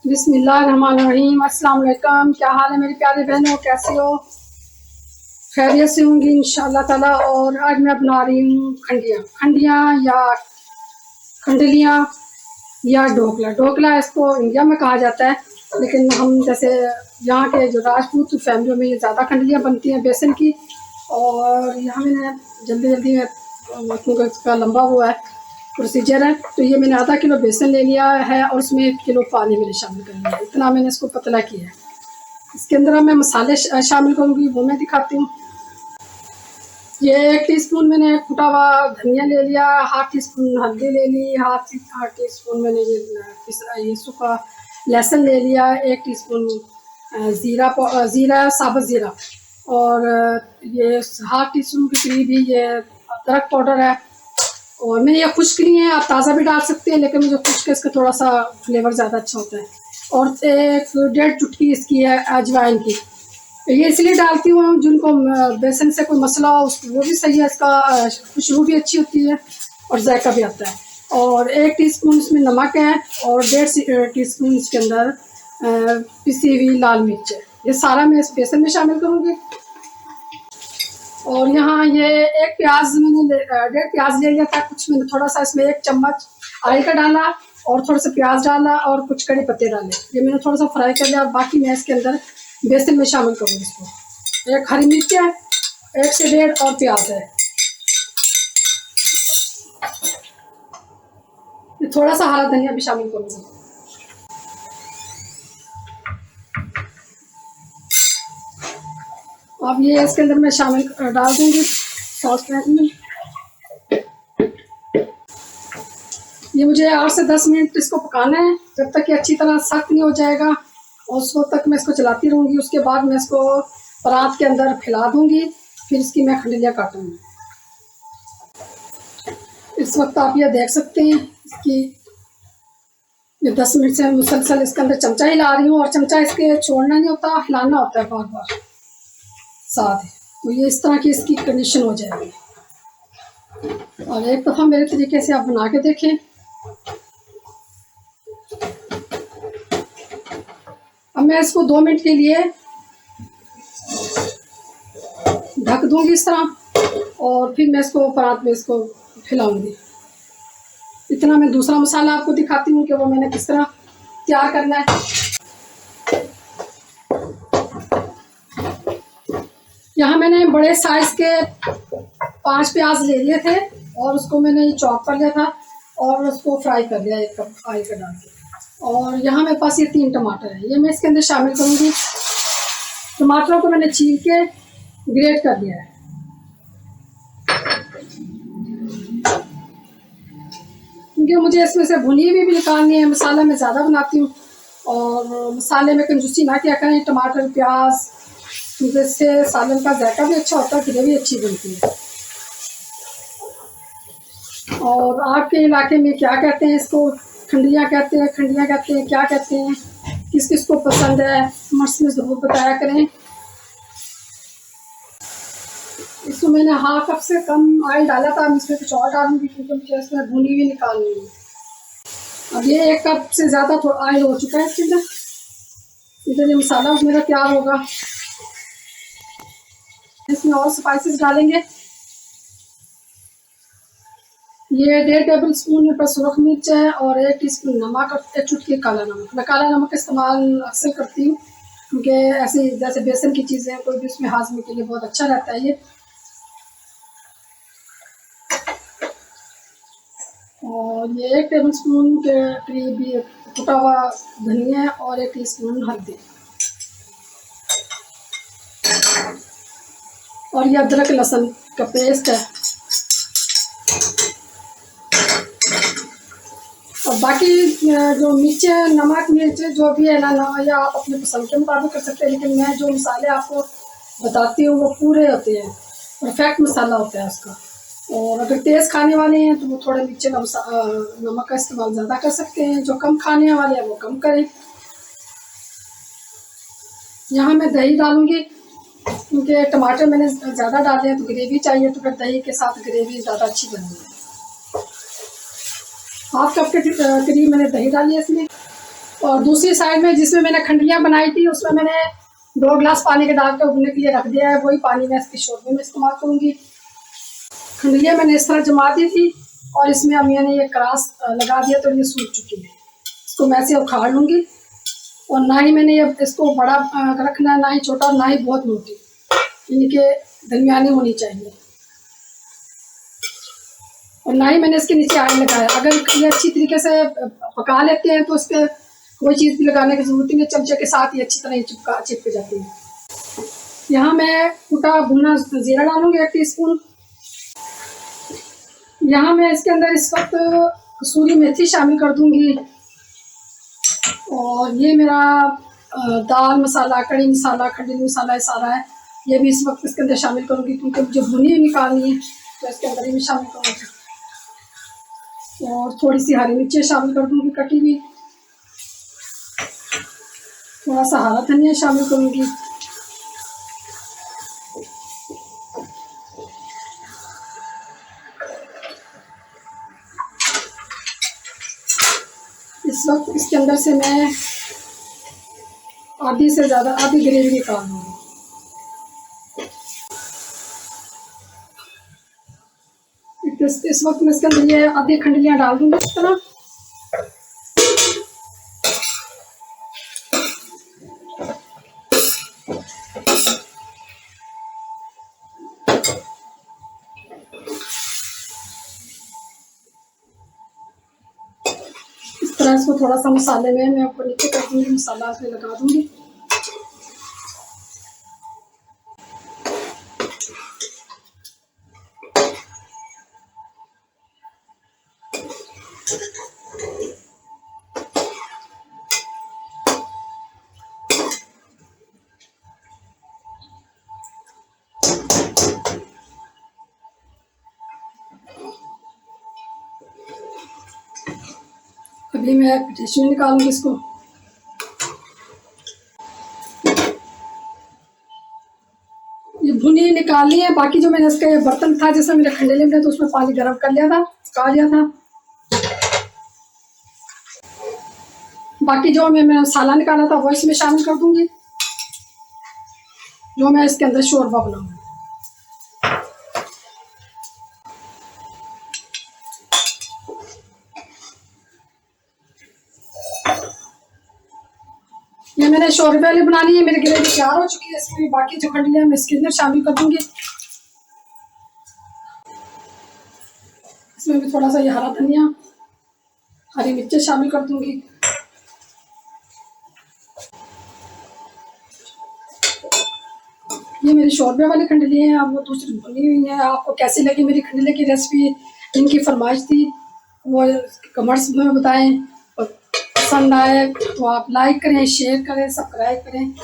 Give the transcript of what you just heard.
बिस्मिल्लाहिर्रहमानिर्रहीम। अस्सलाम वालेकुम। क्या हाल है मेरी प्यारी बहनों, कैसी हो? खैरियत से होंगी इंशाअल्लाह ताला। और आज मैं बना रही हूँ खंडियाँ या खंडलियाँ या ढोकला। ढोकला इसको इंडिया में कहा जाता है, लेकिन हम जैसे यहाँ के जो राजपूत फैमिलियों में ज़्यादा खंडलियाँ बनती हैं बेसन की। और यहाँ मैंने जल्दी जल्दी में क्योंकि इसका लंबा हुआ है प्रोसीजर है, तो ये मैंने आधा किलो बेसन ले लिया है और उसमें 1 किलो पानी मैंने शामिल कर लिया है। इतना मैंने इसको पतला किया है। इसके अंदर मैं मसाले शामिल करूँगी, वो मैं दिखाती हूँ। ये 1 टीस्पून मैंने कुटा हुआ धनिया ले लिया, ½ टीस्पून हल्दी ले ली, ½ टीस्पून मैंने ये सूखा लहसुन ले लिया, 1 टीस्पून ज़ीरा साबुत ज़ीरा, और ये ½ टीस्पून के करीब ही ये अदरक पाउडर है। और मैंने ये खुश्क नहीं है, आप ताज़ा भी डाल सकते हैं, लेकिन मुझे खुश्क है, इसका थोड़ा सा फ्लेवर ज़्यादा अच्छा होता है। और 1-1.5 चुटकी इसकी है अजवाइन की। ये इसलिए डालती हूँ जिनको बेसन से कोई मसला हो वो भी सही है, इसका खुशबू भी अच्छी होती है और जायका भी आता है। और 1 टीस्पून इसमें नमक है और 1.5 टीस्पून इसके अंदर पिसी हुई लाल मिर्च है। ये सारा मैं इस बेसन में शामिल करूँगी। और यहाँ ये 1 प्याज मैंने 1.5 प्याज ले लिया था। कुछ मैंने थोड़ा सा इसमें 1 चम्मच ऑयल का डाला और थोड़ा सा प्याज डाला और कुछ कड़ी पत्ते डाले। ये मैंने थोड़ा सा फ्राई कर लिया और बाकी मैं इसके अंदर बेसन में शामिल करूँगी इसको। 1 हरी मिर्च है, 1 से 1.5 और प्याज है। ये थोड़ा सा हरा धनिया भी शामिल करूँगी। अब ये इसके अंदर मैं शामिल डाल दूँगी सॉस पैन में। ये मुझे 8 से 10 मिनट इसको पकाना है, जब तक कि अच्छी तरह सख्त नहीं हो जाएगा, और उसको तक मैं इसको चलाती रहूँगी। उसके बाद मैं इसको परात के अंदर फैला दूँगी, फिर इसकी मैं खंडलियाँ काटूँगी। इस वक्त आप ये देख सकते हैं इसकी ये 10 मिनट से मुसलसल इसके अंदर चमचा हिला रही हूँ, और चमचा इसके छोड़ना नहीं होता, हिलाना होता है बार बार साथ। तो ये इस तरह की इसकी कंडीशन हो जाएगी। और एक दफ़ा मेरे तरीके से आप बना के देखें। अब मैं इसको 2 मिनट के लिए ढक दूंगी इस तरह, और फिर मैं इसको परात में इसको फैलाऊंगी। इतना मैं दूसरा मसाला आपको दिखाती हूँ कि वो मैंने किस तरह तैयार करना है। यहाँ मैंने बड़े साइज के 5 प्याज ले लिए थे और उसको मैंने चॉप कर लिया था और उसको फ्राई कर लिया 1 कप ऑयल का डाल के। और यहाँ मेरे पास ये 3 टमाटर है, ये मैं इसके अंदर शामिल करूँगी। टमाटरों को मैंने छील के ग्रेट कर दिया है। क्योंकि मुझे इसमें से भुनी हुई भी निकालनी है, मसाला मैं ज़्यादा बनाती हूँ और मसाले में कंजूसी ना किया करें। टमाटर प्याज जिससे सालन का जायका भी अच्छा होता है, ग्रेवी अच्छी बनती है। और आपके इलाके में क्या कहते हैं इसको? खंडियाँ कहते हैं, खंडियाँ कहते हैं, क्या कहते हैं? किस किस को पसंद है कमेंट्स में ज़रूर बताया करें। इसको मैंने ½ कप से कम ऑयल डाला था, मैं इसमें कुछ और डालूंगी क्योंकि मुझे इसमें भुनी हुई निकालनी है। अब ये 1 कप से ज़्यादा थोड़ा ऑयल हो चुका है इसके अंदर। इधर ये मसाला मेरा तैयार होगा। इसमें और स्पाइसेस डालेंगे। ये 1.5 टेबल स्पून मेरे पास सुरख मिर्च है और 1 टीस्पून नमक और 1 चुटकी काला नमक। मैं काला नमक इस्तेमाल अक्सर करती हूँ क्योंकि ऐसे जैसे बेसन की चीज़ें कोई भी उसमें हाजमे के लिए बहुत अच्छा रहता है ये। और ये 1 टेबल स्पून के करीब ये कुटा हुआ धनिया और 1 टीस्पून हल्दी, और ये अदरक लहसुन का पेस्ट है। और बाकी जो मिर्च नमक मिर्च जो भी है ना, या आप अपने पसंद के मुताबिक कर सकते हैं, लेकिन मैं जो मसाले आपको बताती हूँ वो पूरे होते हैं, परफेक्ट मसाला होता है उसका। और अगर तेज़ खाने वाले हैं तो वो थोड़ा मिर्च नमक का इस्तेमाल ज़्यादा कर सकते हैं, जो कम खाने वाले हैं वो कम करें। यहाँ मैं दही डालूँगी क्योंकि टमाटर मैंने ज़्यादा डाले हैं तो ग्रेवी चाहिए, तो फिर दही के साथ ग्रेवी ज़्यादा अच्छी बनेगी। हाफ कप के करीब मैंने दही डाली है इसमें। और दूसरी साइड में जिसमें मैंने खंडियाँ बनाई थी उसमें मैंने 2 गिलास पानी के डाल के उबलने के लिए रख दिया है। वही पानी मैं इसके शोरबे में इस्तेमाल करूँगी। खंडियाँ मैंने इस तरह जमा दी थी और इसमें अब मैंने ये क्रास लगा दिया तो ये सूख चुकी है। इसको मैं ऐसे उखाड़ लूँगी। और ना ही मैंने ये इसको बड़ा रखना है, ना ही छोटा, और ना ही बहुत मोटी, इनके दरमियानी होनी चाहिए। और ना ही मैंने इसके नीचे आयल लगाया। अगर ये अच्छी तरीके से पका लेते हैं तो इसके कोई चीज़ भी लगाने की जरूरत नहीं, चमचे के साथ ही अच्छी तरह चिपक जाती है। यहाँ मैं कुटा भुना जीरा डालूंगी 1 टीस्पून। यहाँ मैं इसके अंदर इस वक्त कसूरी मेथी शामिल कर दूंगी। और ये मेरा दाल मसाला, कड़ी मसाला, खंडरी मसाला, ये सारा है, ये भी इस वक्त इसके अंदर शामिल करूँगी क्योंकि मुझे भुनी हुई निकालनी है तो इसके अंदर ही मैं शामिल करूँगी। और थोड़ी सी हरी मिर्चें शामिल कर दूँगी कटी हुई, थोड़ा सा हरा धनिया शामिल करूँगी। इस वक्त इसके अंदर से मैं आधी से ज़्यादा आधी ग्रेवी निकाल दूँगी। इस वक्त मैं इसके अंदर ये आधी खंडलियाँ डाल दूँगी इस तरह। इस तरह इसको थोड़ा सा मसाले में मैं ऊपर नीचे कर दूँगी, मसाला इसमें लगा दूँगी। अभी मैं डिश में निकालूंगी इसको। ये भुनी निकालनी है। बाकी जो मैंने इसका ये बर्तन था जिसमें मेरे खंडेले में तो उसमें पानी गर्म कर लिया था, पका लिया था। बाकी जो मैंने मसाला निकाला था वो इसमें शामिल कर दूंगी, जो मैं इसके अंदर शोरबा बनाऊंगी। ये मैंने शोरबे वाली बनानी है, मेरी ग्रेवी तैयार हो चुकी है। इसमें बाकी जो खंडली है मैं इसके अंदर शामिल कर दूंगी। इसमें भी थोड़ा सा ये हरा धनिया, हरी मिर्चें शामिल कर दूंगी। ये मेरी शोरबे वाली खंडली है, अब वो दूसरी भुनी हुई है। आपको कैसी लगी मेरी खंडले की रेसिपी, इनकी फरमाइश थी वो कमेंट्स में बताएं। पसंद आए तो आप लाइक करें, शेयर करें, सब्सक्राइब करें।